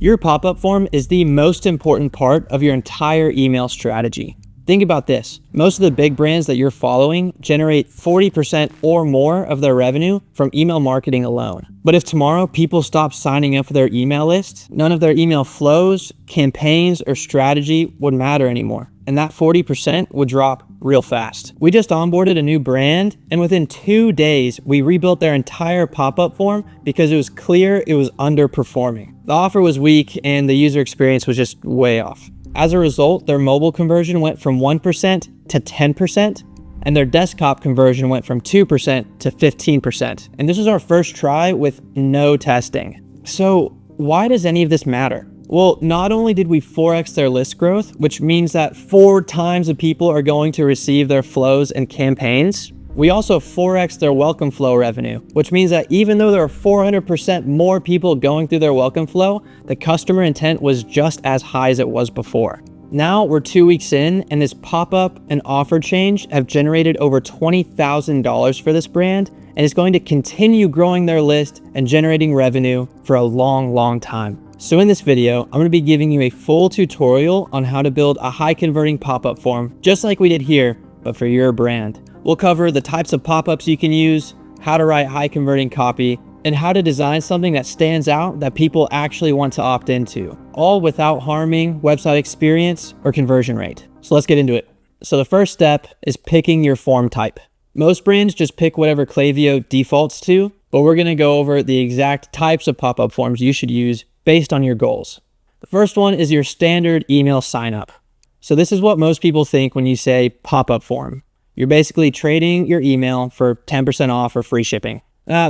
Your pop-up form is the most important part of your entire email strategy. Think about this. Most of the big brands that you're following generate 40% or more of their revenue from email marketing alone. But if tomorrow people stop signing up for their email list, none of their email flows, campaigns, or strategy would matter anymore. And that 40% would drop real fast. We just onboarded a new brand, and within 2 days, we rebuilt their entire pop-up form because it was clear it was underperforming. The offer was weak and the user experience was just way off. As a result, their mobile conversion went from 1% to 10%, and their desktop conversion went from 2% to 15%. And this was our first try with no testing. So why does any of this matter? Well, not only did we 4x their list growth, which means that 4 times the people are going to receive their flows and campaigns, we also 4x their welcome flow revenue, which means that even though there are 400% more people going through their welcome flow, the customer intent was just as high as it was before. Now we're 2 weeks in, and this pop-up and offer change have generated over $20,000 for this brand, and it's going to continue growing their list and generating revenue for a long time. So in this video, I'm going to be giving you a full tutorial on how to build a high converting pop-up form, just like we did here, but for your brand. We'll cover the types of pop-ups you can use, how to write high converting copy, and how to design something that stands out that people actually want to opt into, all without harming website experience or conversion rate. So let's get into it. So the first step is picking your form type. Most brands just pick whatever Klaviyo defaults to, but we're going to go over the exact types of pop-up forms you should use based on your goals. The first one is your standard email sign-up. So this is what most people think when you say pop-up form. You're basically trading your email for 10% off or free shipping.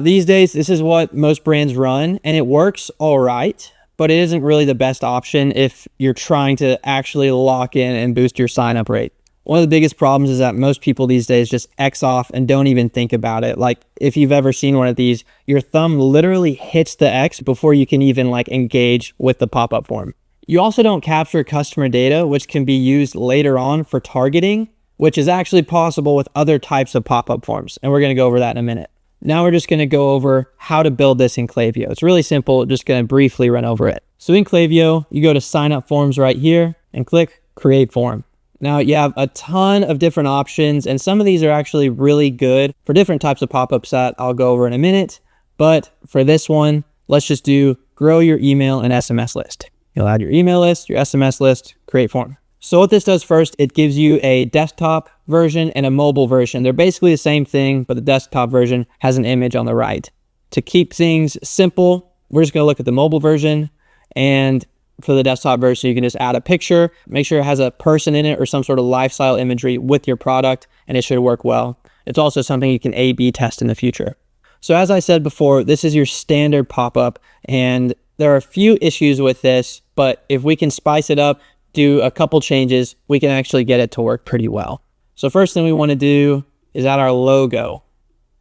These days, this is what most brands run, and it works all right, but it isn't really the best option if you're trying to actually lock in and boost your sign-up rate. One of the biggest problems is that most people these days just X off and don't even think about it. Like if you've ever seen one of these, your thumb literally hits the X before you can even engage with the pop-up form. You also don't capture customer data, which can be used later on for targeting, which is actually possible with other types of pop-up forms. And we're going to go over that in a minute. Now we're just going to go over how to build this in Klaviyo. It's really simple. Just going to briefly run over it. So in Klaviyo, you go to sign up forms right here and click create form. Now you have a ton of different options, and some of these are actually really good for different types of pop-ups that I'll go over in a minute. But for this one, let's just do grow your email and SMS list. You'll add your email list, your SMS list, create form. So what this does first, it gives you a desktop version and a mobile version. They're basically the same thing, but the desktop version has an image on the right. To keep things simple, we're just going to look at the mobile version, and for the desktop version, you can just add a picture, make sure it has a person in it or some sort of lifestyle imagery with your product, and it should work well. It's also something you can A/B test in the future. So as I said before, this is your standard pop-up, and there are a few issues with this, but if we can spice it up, do a couple changes, we can actually get it to work pretty well. So first thing we want to do is add our logo,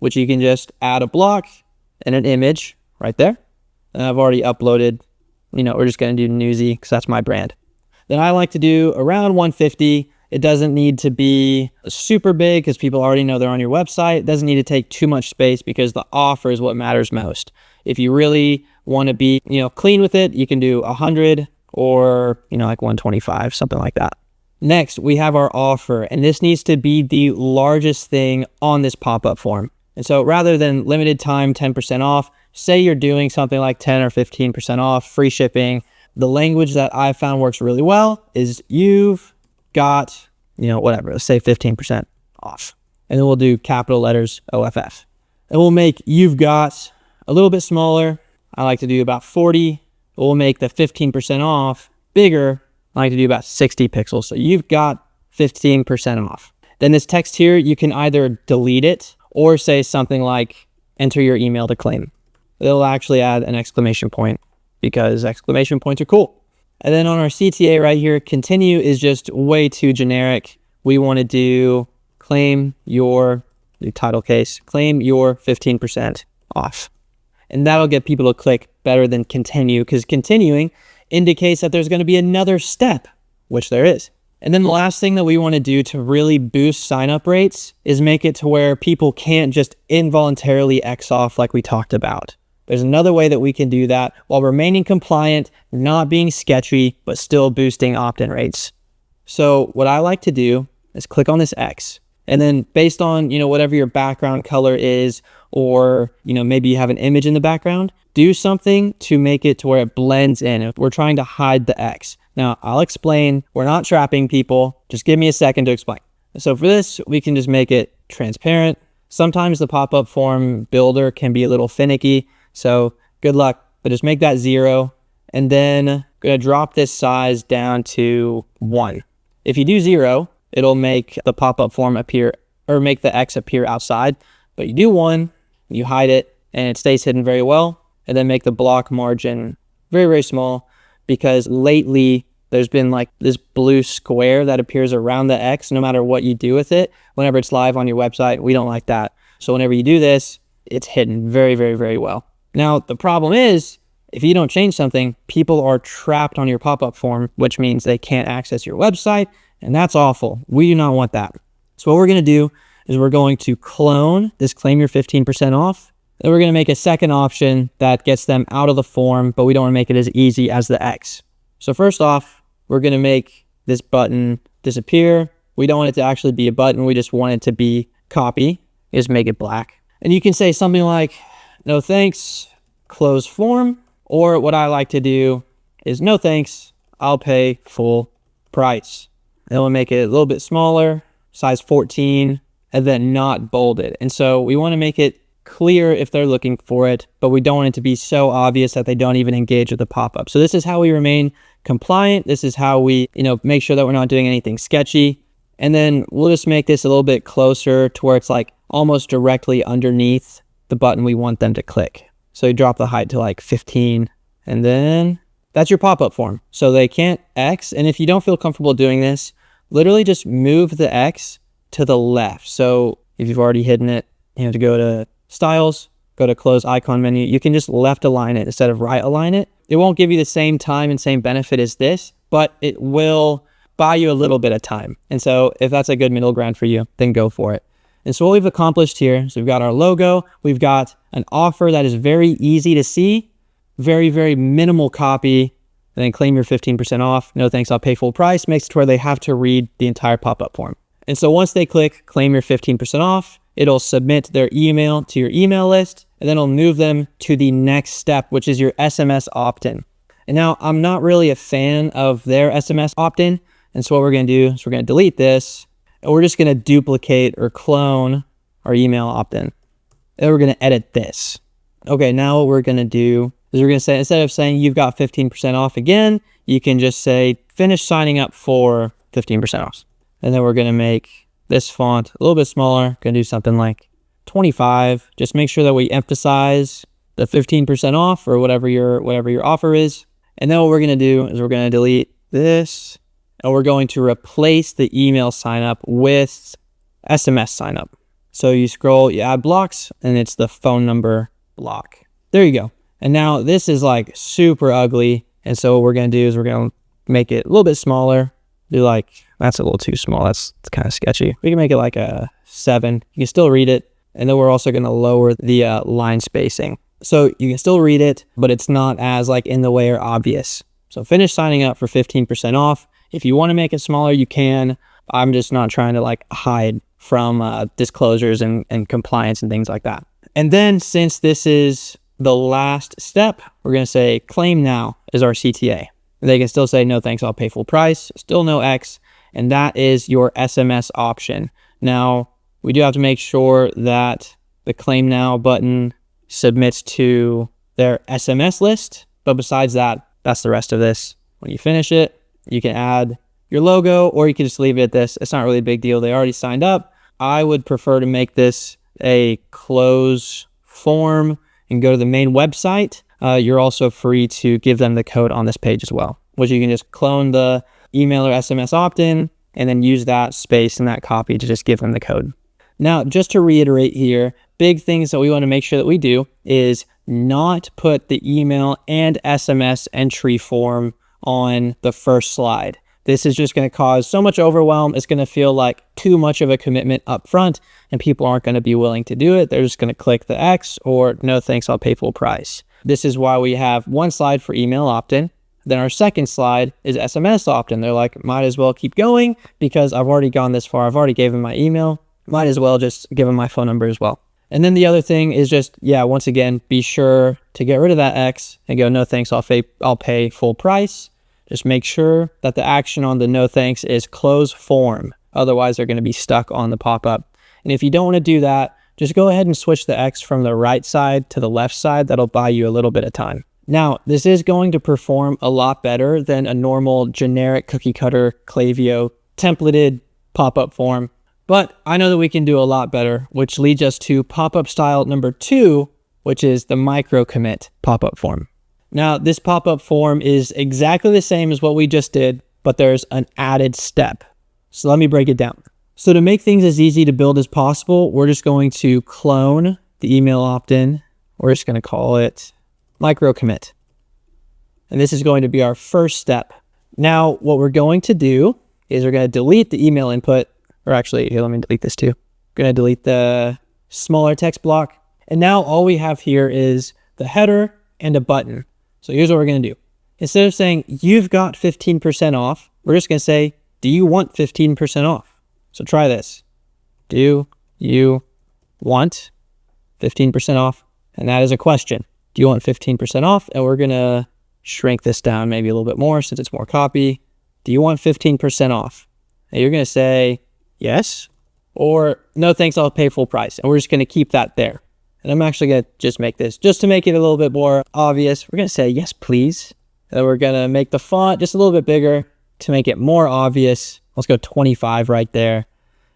which you can just add a block and an image right there. And I've already uploaded, we're just going to do Newsy because that's my brand. Then I like to do around 150. It doesn't need to be super big because people already know they're on your website. It doesn't need to take too much space because the offer is what matters most. If you really want to be, clean with it, you can do 100 or, 125, something like that. Next, we have our offer, and this needs to be the largest thing on this pop-up form. And so rather than limited time 10% off, say you're doing something like 10 or 15% off, free shipping. The language that I found works really well is you've got, whatever, let's say 15% off. And then we'll do capital letters OFF. And we'll make you've got a little bit smaller. I like to do about 40. We'll make the 15% off bigger. I like to do about 60 pixels. So you've got 15% off. Then this text here, you can either delete it or say something like enter your email to claim. It'll actually add an exclamation point because exclamation points are cool. And then on our CTA right here, continue is just way too generic. We want to do claim your, the title case, claim your 15% off. And that'll get people to click better than continue, because continuing indicates that there's going to be another step, which there is. And then the last thing that we want to do to really boost sign-up rates is make it to where people can't just involuntarily X off like we talked about. There's another way that we can do that while remaining compliant, not being sketchy, but still boosting opt-in rates. So what I like to do is click on this X, and then based on, whatever your background color is, or, maybe you have an image in the background, do something to make it to where it blends in. If we're trying to hide the X. Now, I'll explain. We're not trapping people. Just give me a second to explain. So for this, we can just make it transparent. Sometimes the pop-up form builder can be a little finicky, so good luck, but just make that 0. And then I'm gonna drop this size down to 1. If you do 0, it'll make the pop-up form appear, or make the X appear outside. But you do 1, you hide it, and it stays hidden very well. And then make the block margin very, very small, because lately there's been like this blue square that appears around the X no matter what you do with it. Whenever it's live on your website, we don't like that. So whenever you do this, it's hidden very, very, very well. Now, the problem is, if you don't change something, people are trapped on your pop-up form, which means they can't access your website, and that's awful. We do not want that. So what we're gonna do is we're going to clone this claim your 15% off. Then we're gonna make a second option that gets them out of the form, but we don't wanna make it as easy as the X. So first off, we're gonna make this button disappear. We don't want it to actually be a button. We just want it to be copy. Just make it black. And you can say something like, no thanks, close form. Or what I like to do is, no thanks, I'll pay full price. Then we'll make it a little bit smaller, size 14, and then not bolded. And so we want to make it clear if they're looking for it, but we don't want it to be so obvious that they don't even engage with the pop-up. So this is how we remain compliant. This is how we, make sure that we're not doing anything sketchy. And then we'll just make this a little bit closer to where it's like almost directly underneath the button we want them to click. So you drop the height to like 15, and then that's your pop-up form. So they can't X. And if you don't feel comfortable doing this, literally just move the X to the left. So if you've already hidden it, you have to go to styles, go to close icon menu. You can just left align it instead of right align it. It won't give you the same time and same benefit as this, but it will buy you a little bit of time. And so if that's a good middle ground for you, then go for it. And so what we've accomplished here, so we've got our logo, we've got an offer that is very easy to see, very, very minimal copy, and then claim your 15% off. No thanks, I'll pay full price, makes it to where they have to read the entire pop-up form. And so once they click claim your 15% off, it'll submit their email to your email list, and then it'll move them to the next step, which is your SMS opt-in. And now I'm not really a fan of their SMS opt-in. And so what we're gonna do is we're gonna delete this, and we're just gonna duplicate or clone our email opt-in. And we're gonna edit this. Okay, now what we're gonna do is we're gonna say, instead of saying you've got 15% off again, you can just say finish signing up for 15% off. And then we're gonna make this font a little bit smaller. Gonna do something like 25. Just make sure that we emphasize the 15% off or whatever your offer is. And then what we're gonna do is we're gonna delete this, and we're going to replace the email sign up with SMS sign up. So you scroll, you add blocks, and it's the phone number block. There you go. And now this is like super ugly. And so what we're gonna do is we're gonna make it a little bit smaller. Do like, that's a little too small. That's kind of sketchy. We can make it like a 7. You can still read it. And then we're also gonna lower the line spacing. So you can still read it, but it's not as like in the way or obvious. So finish signing up for 15% off. If you want to make it smaller, you can. I'm just not trying to like hide from disclosures and compliance and things like that. And then since this is the last step, we're going to say claim now is our CTA. They can still say, no thanks, I'll pay full price. Still no X. And that is your SMS option. Now, we do have to make sure that the claim now button submits to their SMS list. But besides that, that's the rest of this. When you finish it, you can add your logo, or you can just leave it at this. It's not really a big deal. They already signed up. I would prefer to make this a close form and go to the main website. You're also free to give them the code on this page as well, which you can just clone the email or SMS opt-in and then use that space and that copy to just give them the code. Now, just to reiterate here, big things that we want to make sure that we do is not put the email and SMS entry form on the first slide. This is just going to cause so much overwhelm. It's going to feel like too much of a commitment up front, and people aren't going to be willing to do it. They're just going to click the X or no thanks, I'll pay full price. This is why we have one slide for email opt-in. Then our second slide is SMS opt-in. They're like, might as well keep going because I've already gone this far. I've already given my email. Might as well just give them my phone number as well. And then the other thing is just, once again, be sure to get rid of that X and go, no thanks, I'll pay full price. Just make sure that the action on the no thanks is close form. Otherwise, they're going to be stuck on the pop-up. And if you don't want to do that, just go ahead and switch the X from the right side to the left side. That'll buy you a little bit of time. Now, this is going to perform a lot better than a normal generic cookie cutter Klaviyo templated pop-up form. But I know that we can do a lot better, which leads us to pop-up style number 2, which is the micro commit pop-up form. Now, this pop-up form is exactly the same as what we just did, but there's an added step. So let me break it down. So to make things as easy to build as possible, we're just going to clone the email opt-in. We're just going to call it micro commit. And this is going to be our first step. Now, what we're going to do is we're going to delete the email input, or actually, here, let me delete this too. We're going to delete the smaller text block. And now all we have here is the header and a button. So here's what we're going to do. Instead of saying, you've got 15% off, we're just going to say, do you want 15% off? So try this. Do you want 15% off? And that is a question. Do you want 15% off? And we're going to shrink this down maybe a little bit more since it's more copy. Do you want 15% off? And you're going to say yes, or no thanks, I'll pay full price. And we're just going to keep that there. And I'm actually going to just make this, just to make it a little bit more obvious, we're going to say yes, please. And we're going to make the font just a little bit bigger to make it more obvious. Let's go 25 right there.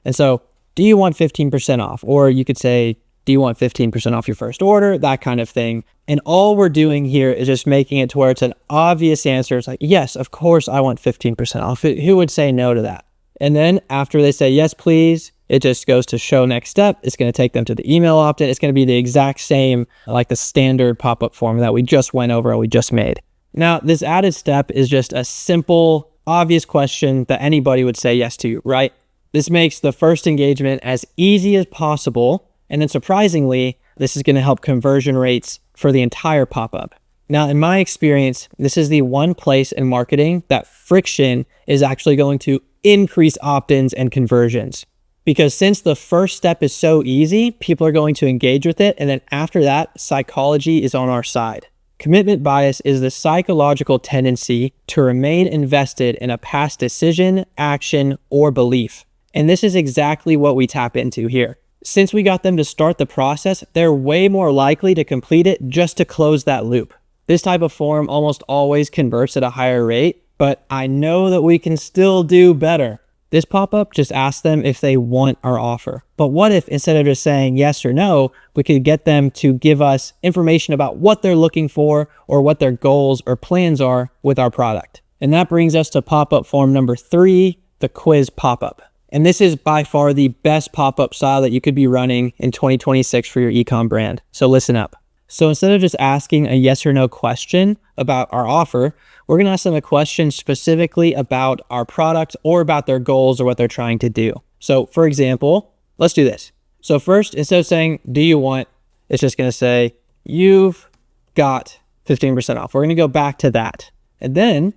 And so, do you want 15% off? Or you could say, do you want 15% off your first order? That kind of thing. And all we're doing here is just making it to where it's an obvious answer. It's like, yes, of course I want 15% off. Who would say no to that? And then after they say yes, please, it just goes to show next step. It's going to take them to the email opt-in. It's going to be the exact same, like the standard pop-up form that we just went over and we just made. Now, this added step is just a simple, obvious question that anybody would say yes to, right? This makes the first engagement as easy as possible. And then surprisingly, this is going to help conversion rates for the entire pop-up. Now, in my experience, this is the one place in marketing that friction is actually going to increase opt-ins and conversions. Because since the first step is so easy, people are going to engage with it. And then after that, psychology is on our side. Commitment bias is the psychological tendency to remain invested in a past decision, action, or belief. And this is exactly what we tap into here. Since we got them to start the process, they're way more likely to complete it just to close that loop. This type of form almost always converts at a higher rate, but I know that we can still do better. This pop-up just asks them if they want our offer. But what if instead of just saying yes or no, we could get them to give us information about what they're looking for or what their goals or plans are with our product? And that brings us to pop-up form number 3, the quiz pop-up. And this is by far the best pop-up style that you could be running in 2026 for your e-com brand. So listen up. So instead of just asking a yes or no question about our offer, we're going to ask them a question specifically about our product or about their goals or what they're trying to do. So for example, let's do this. So first, instead of saying, do you want, it's just going to say, you've got 15% off. We're going to go back to that. And then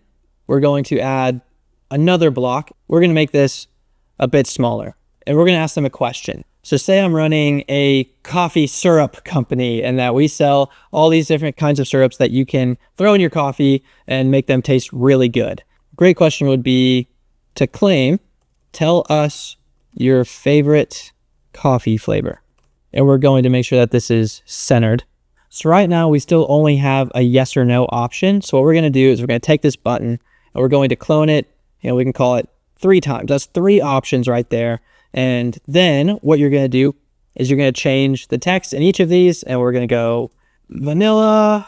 we're going to add another block. We're going to make this a bit smaller. And we're going to ask them a question. So say I'm running a coffee syrup company and that we sell all these different kinds of syrups that you can throw in your coffee and make them taste really good. Great question would be to claim, tell us your favorite coffee flavor. And we're going to make sure that this is centered. So right now we still only have a yes or no option. So what we're going to do is we're going to take this button and we're going to clone it, and we can call it 3 times. That's 3 options right there. And then what you're going to do is you're going to change the text in each of these, and we're going to go vanilla,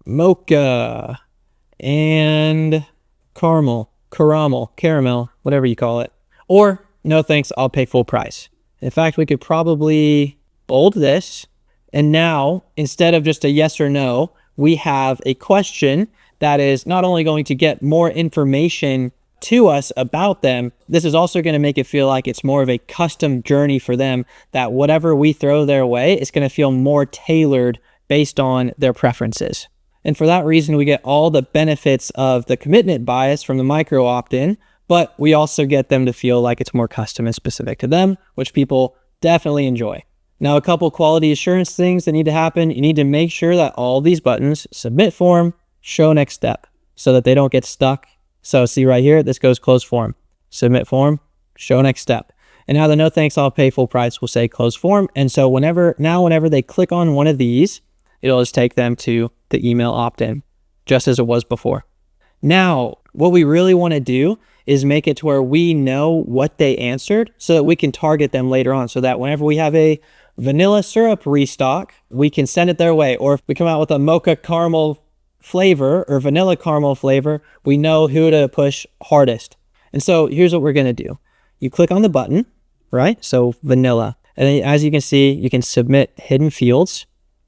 mocha, and caramel, whatever you call it. Or no thanks, I'll pay full price. In fact, we could probably bold this. And now, instead of just a yes or no, we have a question that is not only going to get more information to us about them, this is also going to make it feel like it's more of a custom journey for them, that whatever we throw their way is going to feel more tailored based on their preferences. And for that reason, we get all the benefits of the commitment bias from the micro opt-in, but we also get them to feel like it's more custom and specific to them, which people definitely enjoy. Now, a couple quality assurance things that need to happen. You need to make sure that all these buttons, submit form, show next step, so that they don't get stuck. So see right here, this goes close form, submit form, show next step. And now the no thanks, I'll pay full price will say close form. And so whenever they click on one of these, it'll just take them to the email opt-in, just as it was before. Now, what we really want to do is make it to where we know what they answered so that we can target them later on, so that whenever we have a vanilla syrup restock, we can send it their way. Or if we come out with a mocha caramel flavor or vanilla caramel flavor, we know who to push hardest. And so here's what we're going to do. You click on the button, right? So vanilla. And then as you can see, you can submit hidden fields.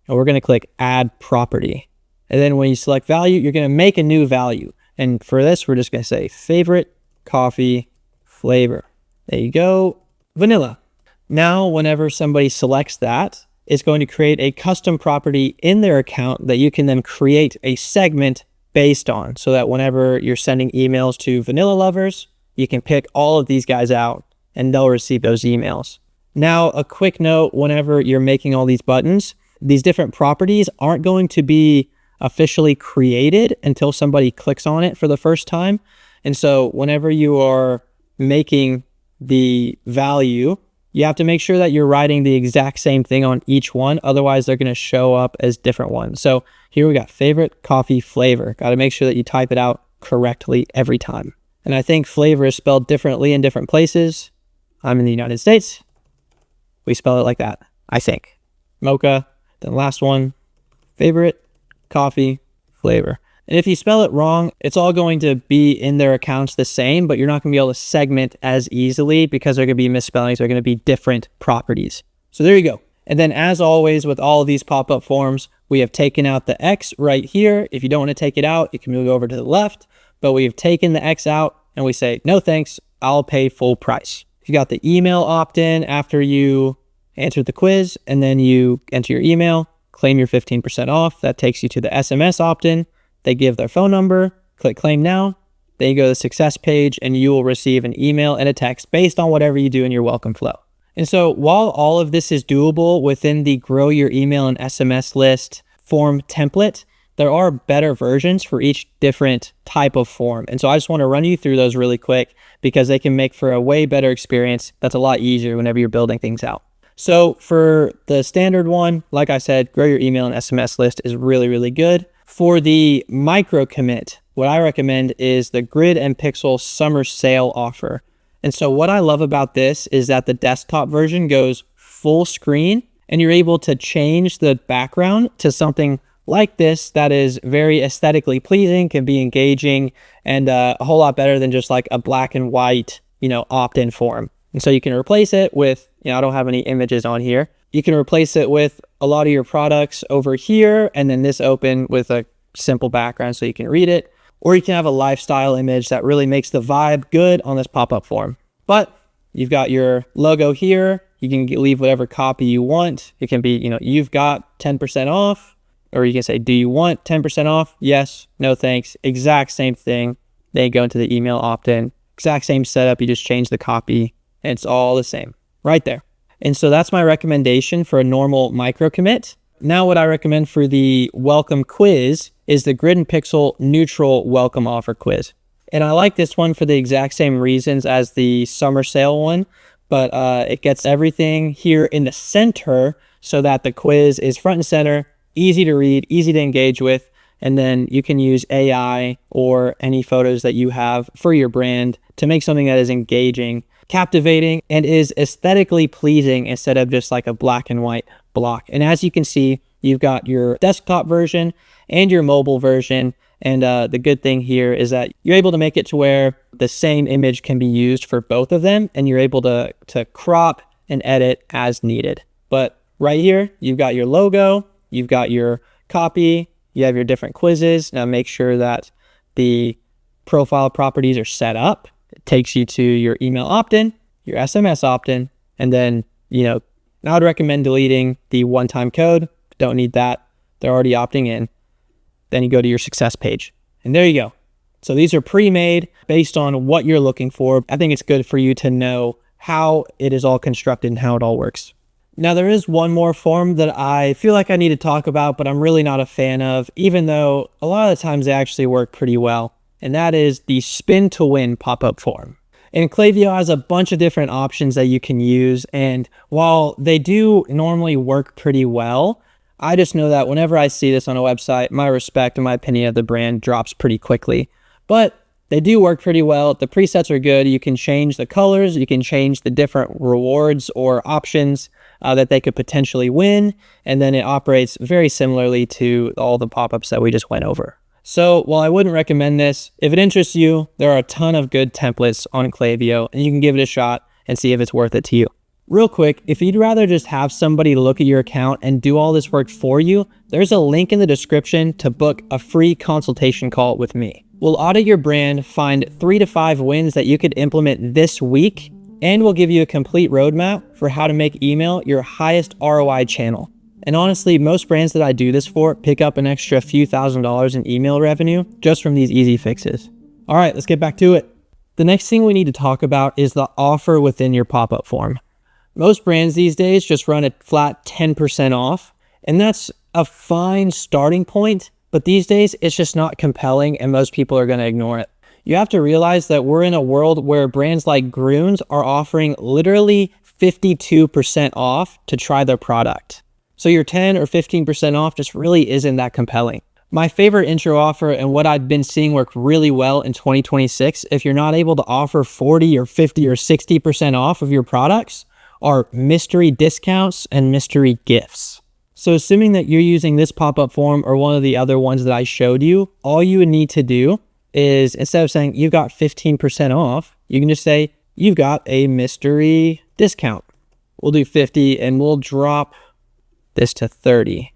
And we're going to click add property. And then when you select value, you're going to make a new value. And for this, we're just going to say favorite coffee flavor. There you go, vanilla. Now, whenever somebody selects that, it's going to create a custom property in their account that you can then create a segment based on, so that whenever you're sending emails to vanilla lovers, you can pick all of these guys out and they'll receive those emails. Now, a quick note, whenever you're making all these buttons, these different properties aren't going to be officially created until somebody clicks on it for the first time. And so whenever you are making the value, you have to make sure that you're writing the exact same thing on each one. Otherwise, they're going to show up as different ones. So here we got favorite coffee flavor. Got to make sure that you type it out correctly every time. And I think flavor is spelled differently in different places. I'm in the United States. We spell it like that, I think. Mocha, then last one, favorite coffee flavor. And if you spell it wrong, it's all going to be in their accounts the same, but you're not going to be able to segment as easily because there are going to be misspellings. There are going to be different properties. So there you go. And then as always with all of these pop-up forms, we have taken out the X right here. If you don't want to take it out, you can move over to the left, but we've taken the X out and we say, no thanks, I'll pay full price. You got the email opt-in after you answered the quiz, and then you enter your email, claim your 15% off. That takes you to the SMS opt-in. They give their phone number, click claim now. Then you go to the success page and you will receive an email and a text based on whatever you do in your welcome flow. And so while all of this is doable within the grow your email and SMS list form template, there are better versions for each different type of form. And so I just want to run you through those really quick because they can make for a way better experience that's a lot easier whenever you're building things out. So for the standard one, like I said, grow your email and SMS list is really, really good. For the micro commit, what I recommend is the Grid and Pixel summer sale offer. And so what I love about this is that the desktop version goes full screen and you're able to change the background to something like this that is very aesthetically pleasing, can be engaging, and a whole lot better than just like a black and white, opt-in form. And so you can replace it with, I don't have any images on here. You can replace it with a lot of your products over here, and then this open with a simple background so you can read it. Or you can have a lifestyle image that really makes the vibe good on this pop-up form. But you've got your logo here. You can leave whatever copy you want. It can be, you've got 10% off, or you can say, do you want 10% off? Yes, no thanks. Exact same thing. Then you go into the email opt-in. Exact same setup. You just change the copy, and it's all the same right there. And so that's my recommendation for a normal micro commit. Now what I recommend for the welcome quiz is the Grid and Pixel neutral welcome offer quiz. And I like this one for the exact same reasons as the summer sale one, but it gets everything here in the center so that the quiz is front and center, easy to read, easy to engage with, and then you can use AI or any photos that you have for your brand to make something that is engaging, captivating, and is aesthetically pleasing instead of just like a black and white block. And as you can see, you've got your desktop version and your mobile version. And the good thing here is that you're able to make it to where the same image can be used for both of them, and you're able to crop and edit as needed. But right here, you've got your logo, you've got your copy, you have your different quizzes. Now make sure that the profile properties are set up. It takes you to your email opt-in, your SMS opt-in, and then, I would recommend deleting the one-time code. Don't need that. They're already opting in. Then you go to your success page, and there you go. So these are pre-made based on what you're looking for. I think it's good for you to know how it is all constructed and how it all works. Now, there is one more form that I feel like I need to talk about, but I'm really not a fan of, even though a lot of the times they actually work pretty well. And that is the spin to win pop-up form. And Klaviyo has a bunch of different options that you can use. And while they do normally work pretty well, I just know that whenever I see this on a website, my respect and my opinion of the brand drops pretty quickly. But they do work pretty well. The presets are good. You can change the colors. You can change the different rewards or options that they could potentially win. And then it operates very similarly to all the pop-ups that we just went over. So while I wouldn't recommend this, if it interests you, there are a ton of good templates on Klaviyo, and you can give it a shot and see if it's worth it to you. Real quick, if you'd rather just have somebody look at your account and do all this work for you, there's a link in the description to book a free consultation call with me. We'll audit your brand, find 3 to 5 wins that you could implement this week, and we'll give you a complete roadmap for how to make email your highest ROI channel. And honestly, most brands that I do this for pick up an extra few $1,000s in email revenue just from these easy fixes. All right, let's get back to it. The next thing we need to talk about is the offer within your pop-up form. Most brands these days just run a flat 10% off, and that's a fine starting point, but these days it's just not compelling and most people are going to ignore it. You have to realize that we're in a world where brands like Grüns are offering literally 52% off to try their product. So your 10 or 15% off just really isn't that compelling. My favorite intro offer and what I've been seeing work really well in 2026, if you're not able to offer 40 or 50 or 60% off of your products, are mystery discounts and mystery gifts. So assuming that you're using this pop-up form or one of the other ones that I showed you, all you would need to do is, instead of saying you've got 15% off, you can just say you've got a mystery discount. We'll do 50 and we'll drop this to 30.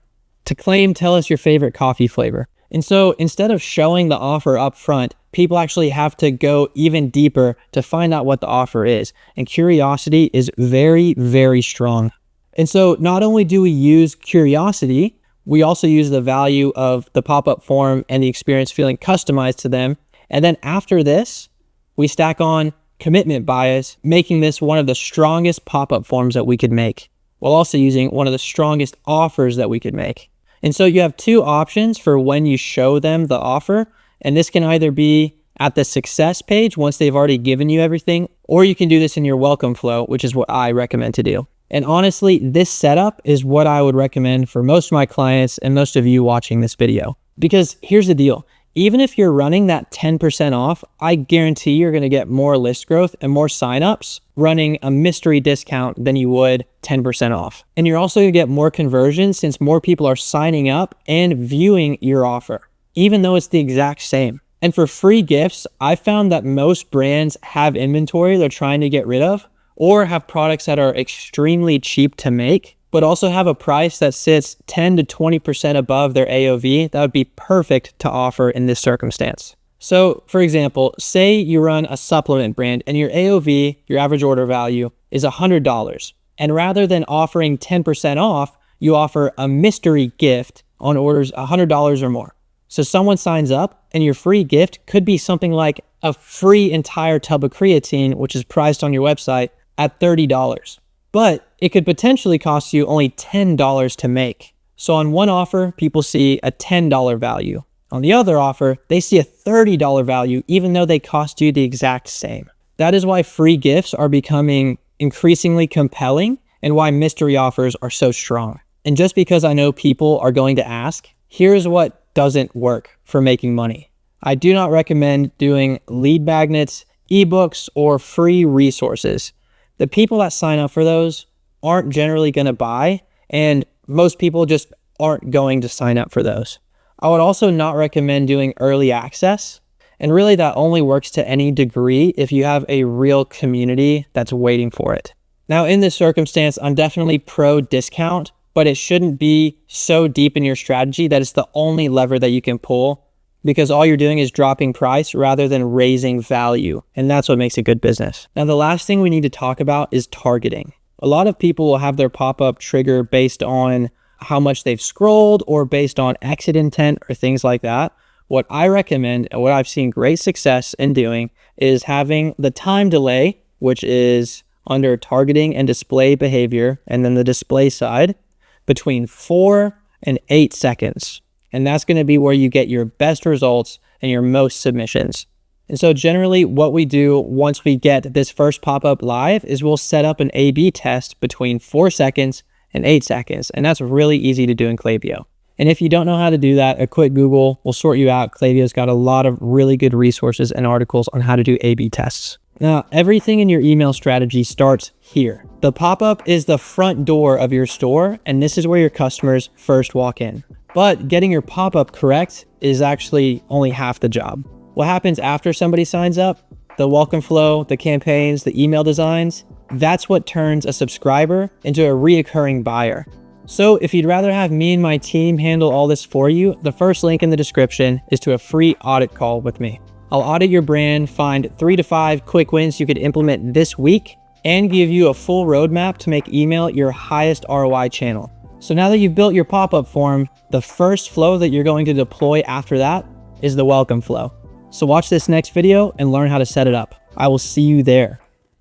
To claim, tell us your favorite coffee flavor. And so instead of showing the offer up front, people actually have to go even deeper to find out what the offer is. And curiosity is very, very strong. And so not only do we use curiosity, we also use the value of the pop-up form and the experience feeling customized to them. And then after this, we stack on commitment bias, making this one of the strongest pop-up forms that we could make, while also using one of the strongest offers that we could make. And so you have 2 options for when you show them the offer. And this can either be at the success page once they've already given you everything, or you can do this in your welcome flow, which is what I recommend to do. And honestly, this setup is what I would recommend for most of my clients and most of you watching this video. Because here's the deal. Even if you're running that 10% off, I guarantee you're going to get more list growth and more signups running a mystery discount than you would 10% off. And you're also going to get more conversions since more people are signing up and viewing your offer, even though it's the exact same. And for free gifts, I found that most brands have inventory they're trying to get rid of, or have products that are extremely cheap to make, but also have a price that sits 10 to 20% above their AOV. That would be perfect to offer in this circumstance. So for example, say you run a supplement brand and your AOV, your average order value, is $100. And rather than offering 10% off, you offer a mystery gift on orders $100 or more. So someone signs up and your free gift could be something like a free entire tub of creatine, which is priced on your website at $30. But it could potentially cost you only $10 to make. So on one offer, people see a $10 value. On the other offer, they see a $30 value, even though they cost you the exact same. That is why free gifts are becoming increasingly compelling and why mystery offers are so strong. And just because I know people are going to ask, here's what doesn't work for making money. I do not recommend doing lead magnets, ebooks, or free resources. The people that sign up for those aren't generally going to buy, and most people just aren't going to sign up for those. I would also not recommend doing early access, and really that only works to any degree if you have a real community that's waiting for it. Now in this circumstance, I'm definitely pro discount, but it shouldn't be so deep in your strategy that it's the only lever that you can pull because all you're doing is dropping price rather than raising value. And that's what makes a good business. Now, the last thing we need to talk about is targeting. A lot of people will have their pop-up trigger based on how much they've scrolled or based on exit intent or things like that. What I recommend and what I've seen great success in doing is having the time delay, which is under targeting and display behavior, and then the display side between 4 and 8 seconds. And that's going to be where you get your best results and your most submissions. And so generally what we do once we get this first pop-up live is we'll set up an A/B test between 4 seconds and 8 seconds. And that's really easy to do in Klaviyo. And if you don't know how to do that, a quick Google will sort you out. Klaviyo's got a lot of really good resources and articles on how to do A/B tests. Now, everything in your email strategy starts here. The pop-up is the front door of your store, and this is where your customers first walk in. But getting your pop-up correct is actually only half the job. What happens after somebody signs up? The welcome flow, the campaigns, the email designs, that's what turns a subscriber into a reoccurring buyer. So if you'd rather have me and my team handle all this for you, the first link in the description is to a free audit call with me. I'll audit your brand, find 3 to 5 quick wins you could implement this week, and give you a full roadmap to make email your highest ROI channel. So now that you've built your pop-up form, the first flow that you're going to deploy after that is the welcome flow. So watch this next video and learn how to set it up. I will see you there.